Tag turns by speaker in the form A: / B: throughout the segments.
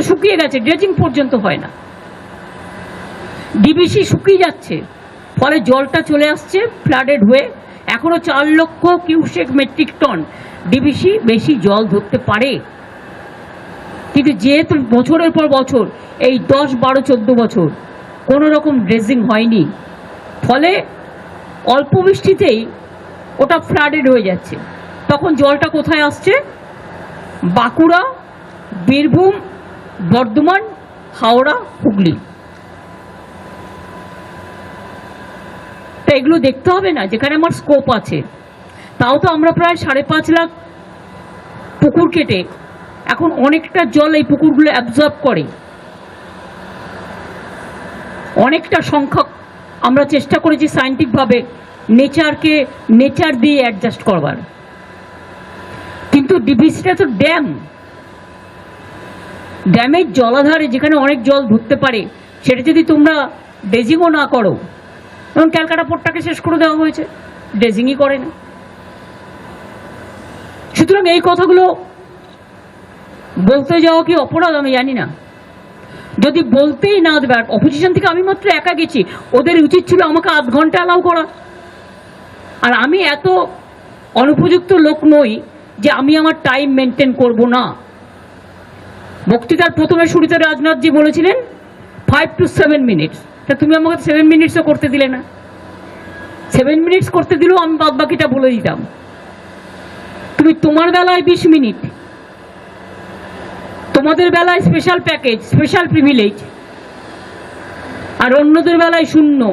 A: শুকিয়ে গেছে, ড্রেজিং পর্যন্ত হয় না। ডিবিসি শুকিয়ে যাচ্ছে, ফলে জলটা চলে আসছে ফ্লাডেড হয়ে। এখনো 4 লক্ষ কিউসেক মেট্রিক টন ডিবিসি বেশি জল ধরতে পারে, কিন্তু যেহেতু বছরের পর বছর এই 10, 12, 14 বছর কোনো রকম ড্রেজিং হয়নি, ফলে অল্প বৃষ্টিতেই ওটা ফ্লাডেড হয়ে যাচ্ছে। তখন জলটা কোথায় আসছে? বাঁকুড়া, বীরভূম, বর্ধমান, হাওড়া, হুগলি। তা এগুলো দেখতে হবে না? যেখানে আমার স্কোপ আছে। তাও তো আমরা প্রায় 5.5 লাখ পুকুর কেটে এখন অনেকটা জল এই পুকুরগুলো অ্যাবজর্ব করে। অনেকটা সংখ্যক আমরা চেষ্টা করেছি সায়েন্টিফিকভাবে নেচার দিয়ে অ্যাডজাস্ট করবার, কিন্তু ডিবিসিটা তো ড্যামের জলাধারে যেখানে অনেক জল ধরতে পারে, সেটা যদি তোমরা ড্রেজিংও না করো, এবং ক্যালকাটা পোর্টটাকে শেষ করে দেওয়া হয়েছে, ড্রেজিংই করে না। সুতরাং এই কথাগুলো বলতে যাওয়া কি অপরাধ আমি জানি না। যদি বলতেই না দেবে, অপোজিশন থেকে আমি মাত্র একা গেছি, ওদের উচিত ছিল আমাকে আধ ঘন্টা অ্যালাউ করা। আর আমি এত অনুপযুক্ত লোক নই যে আমি আমার টাইম মেনটেন করব না। বক্তৃতার প্রথমে শুরুতে রাজনাথজি বলেছিলেন 5 to 7 মিনিটস, তা তুমি আমাকে 7 মিনিটসও করতে দিলে না। 7 মিনিটস করতে দিলেও আমি বাদ বাকিটা বলে দিতাম। তুমি তোমার বেলায় 20 মিনিট, তোমাদের বেলায় স্পেশাল প্যাকেজ, স্পেশাল প্রিভিলেজ, আর অন্যদের বেলায় 0।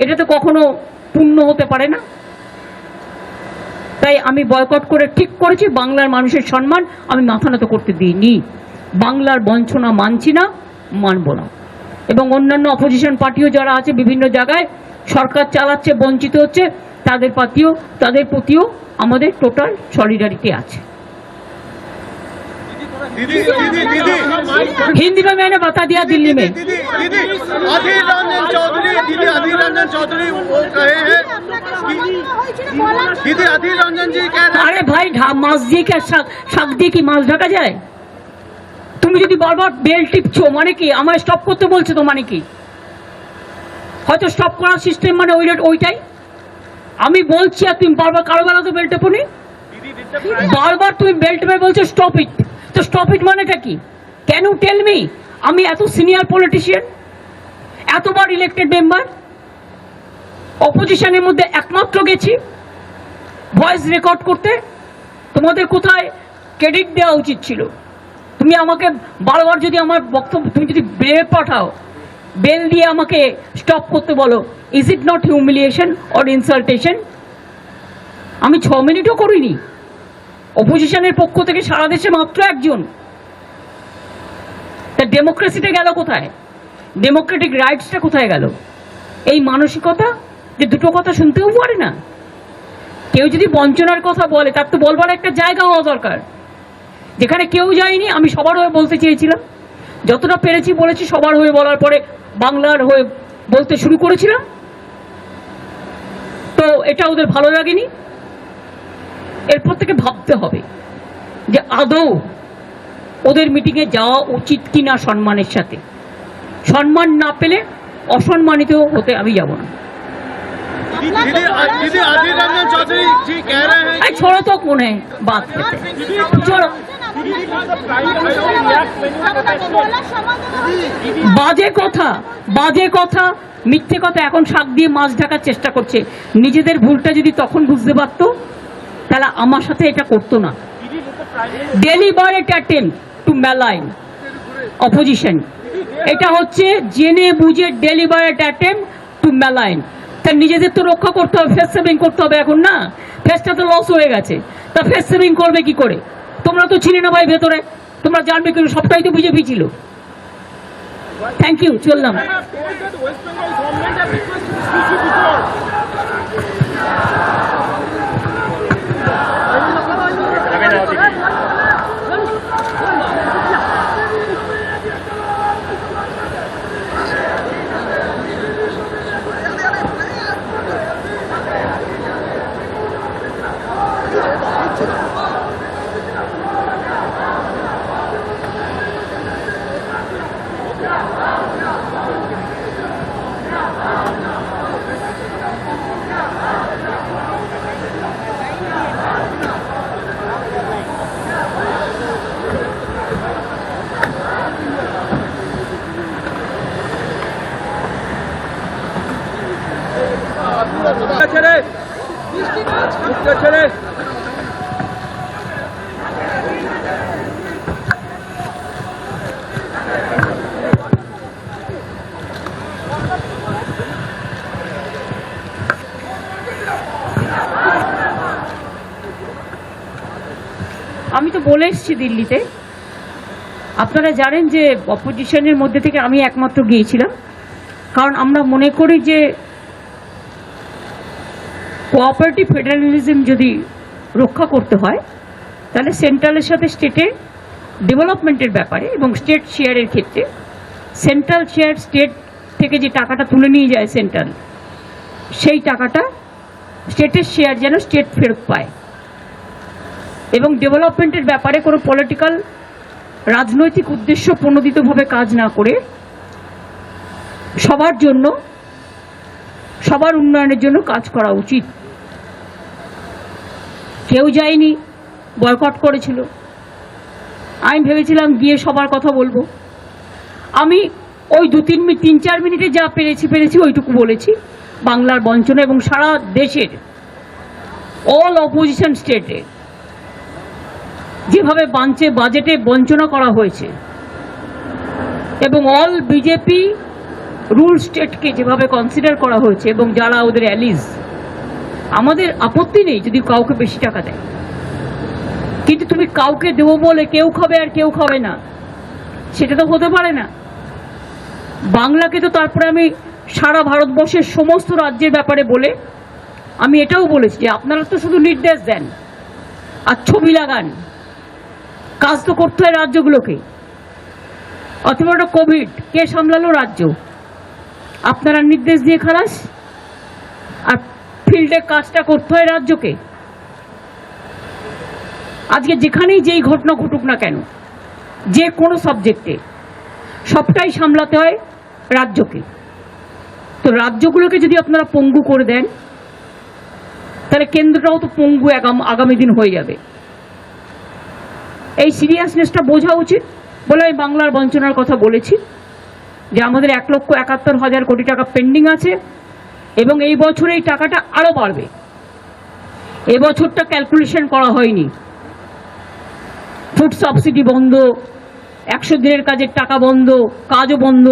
A: এটা তো কখনো পূর্ণ হতে পারে না। তাই আমি বয়কট করে ঠিক করেছি, বাংলার মানুষের সম্মান আমি মাথা নত করতে দিইনি। বাংলার বঞ্চনা মানছি না, মানব না। এবং অন্যান্য অপোজিশন পার্টিও যারা আছে বিভিন্ন জায়গায় সরকার চালাচ্ছে, বঞ্চিত হচ্ছে, তাদের প্রতিও আমাদের টোটাল সলিডারিটি আছে। हिंदी में मैंने बता दिया, दिल्ली में
B: अधीर रंजन चौधरी वो कहे हैं, दीदी अधीर रंजन जी कह रहे हैं,
A: अरे भाई मास দিয়ে কি শাক দিয়ে কি মাছ ঢাকা যায়? তুমি যদি বারবার বেল টিপছো মানে কি? আমায় স্টপ করতে বলছো তো মানে কি? হয়তো স্টপ করার সিস্টেম মানে ওইটাই। আমি বলছি আর তুমি বারবার কারো বেলা তো বেল টেপোনি, বারবার তুমি বেল টেপে বলছো স্টপ ইট। তো স্টপ ইট মানেটা কি? Can you tell me? আমি এত সিনিয়র পলিটিশিয়ান, এতবার ইলেক্টেড মেম্বার, অপোজিশনের মধ্যে একমাত্র গেছি ভয়েস রেকর্ড করতে। তোমাদের কোথায় ক্রেডিট দেওয়া উচিত ছিল? তুমি আমাকে বারবার যদি আমার বক্তব্য তুমি যদি বেল পাঠাও, বেল দিয়ে আমাকে স্টপ করতে বলো, is it not humiliation or ইনসাল্টেশন? আমি 6 মিনিটও করিনি। অপোজিশনের পক্ষ থেকে সারা দেশে মাত্র একজন। তা ডেমোক্রেসিটা গেল কোথায়? ডেমোক্রেটিক রাইটসটা কোথায় গেল? এই মানসিকতা যে দুটো কথা শুনতেও পারে না। কেউ যদি বঞ্চনার কথা বলে, তার তো বলবার একটা জায়গা হওয়া দরকার। যেখানে কেউ যায়নি, আমি সবার হয়ে বলতে চেয়েছিলাম, যতটা পেরেছি বলেছি। সবার হয়ে বলার পরে বাংলার হয়ে বলতে শুরু করেছিলাম, তো এটা ওদের ভালো লাগেনি। এরপর থেকে ভাবতে হবে যে আদৌ ওদের মিটিংয়ে যাওয়া উচিত কিনা সম্মানের সাথে। সম্মান না পেলে অসম্মানিত হতে আমি যাব না। छोड़ो तो कौन है बात करते, छोड़ो। বাজে কথা মিথ্যে কথা এখন শাক দিয়ে মাছ ঢাকার চেষ্টা করছে। নিজেদের ভুলটা যদি তখন বুঝতে পারতো, তাহলে আমার সাথে এটা করতো না। Deliberate attempt two malign opposition, এটা হচ্ছে জেনে বুঝে ডেলিবারেট অ্যাটেম্প্ট টু ম্যালাইন। তা নিজেদের তো রক্ষা করতে হবে, ফেস সেভিং করতে হবে। এখন না, ফেসটা তো লস হয়ে গেছে, তা ফেস সেভিং করবে কি করে? তোমরা তো ছিলে না ভাই ভেতরে, তোমরা জানবে কিন্তু সবটাই তো বিজেপি ছিল। থ্যাংক ইউ, চললাম। আমি তো বলে এসেছি দিল্লিতে, আপনারা জানেন যে অপোজিশনের মধ্যে থেকে আমি একমাত্র গিয়েছিলাম, কারণ আমরা মনে করি যে কোঅপারেটিভ ফেডারেলিজম যদি রক্ষা করতে হয় তাহলে সেন্ট্রালের সাথে স্টেটে ডেভেলপমেন্টের ব্যাপারে এবং স্টেট শেয়ারের ক্ষেত্রে সেন্ট্রাল শেয়ার স্টেট থেকে যে টাকাটা তুলে নিয়ে যায় সেন্ট্রাল, সেই টাকাটা স্টেটের শেয়ার যেন স্টেট ফেরত পায় এবং ডেভেলপমেন্টের ব্যাপারে কোনো পলিটিক্যাল রাজনৈতিক উদ্দেশ্য প্রণোদিতভাবে কাজ না করে সবার জন্য, সবার উন্নয়নের জন্য কাজ করা উচিত। কেউ যায়নি, বয়কট করেছিল। আমি ভেবেছিলাম গিয়ে সবার কথা বলবো। আমি ওই 3-4 মিনিটে যা পেরেছি ওইটুকু বলেছি। বাংলার বঞ্চনা এবং সারা দেশের অল অপোজিশন স্টেটে যেভাবে বাজেটে বঞ্চনা করা হয়েছে এবং অল বিজেপি রুল স্টেটকে যেভাবে কনসিডার করা হয়েছে এবং যারা ওদের অ্যালিজ, আমাদের আপত্তি নেই যদি কাউকে বেশি টাকা দেয়, কিন্তু তুমি কাউকে দেবো বলে কেউ খাবে আর কেউ খাবে না, সেটা তো হতে পারে না। বাংলাকে তো তারপরে আমি সারা ভারতবর্ষের সমস্ত রাজ্যের ব্যাপারে বলে আমি এটাও বলেছি যে আপনারা তো শুধু নির্দেশ দেন আর ছবি লাগান, কাজ তো করতে হয় রাজ্যগুলোকে। অথবা একটা কোভিড কে সামলালো? রাজ্য। আপনারা নির্দেশ দিয়ে খালাস, আর ফিল্ডে কাজটা করতে হয় রাজ্যকে। আজকে যেখানেই যেই ঘটনা ঘটুক না কেন, যে কোনো সাবজেক্টে সবটাই সামলাতে হয় রাজ্যকে। তো রাজ্যগুলোকে যদি আপনারা পঙ্গু করে দেন তাহলে কেন্দ্রটাও তো পঙ্গু আগামী দিন হয়ে যাবে। এই সিরিয়াসনেসটা বোঝা উচিত বলে আমি বাংলার বঞ্চনার কথা বলেছি, যে আমাদের 1,71,000 কোটি টাকা পেন্ডিং আছে এবং এই বছরে এই টাকাটা আরো বাড়বে। এবছরটা ক্যালকুলেশন করা হয়নি, ফুড সাবসিডি বন্ধ, 100 দিনের কাজের টাকা বন্ধ, কাজও বন্ধ,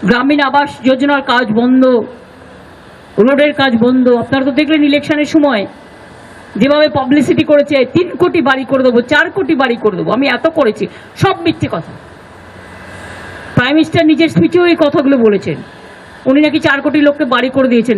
A: গ্রামীণ আবাস যোজনার কাজ বন্ধ, রোডের কাজ বন্ধ। আপনারা তো দেখলেন ইলেকশনের সময় যেভাবে পাবলিসিটি করেছে, 3 কোটি বাড়ি করে দেবো, 4 কোটি বাড়ি করে দেবো, আমি এত করেছি, সব মিথ্যে কথা। প্রাইম মিনিস্টার নিজের স্পিচেও এই কথাগুলো বলেছেন, উনি নাকি 4 কোটি লোককে বাড়ি করে দিয়েছেন।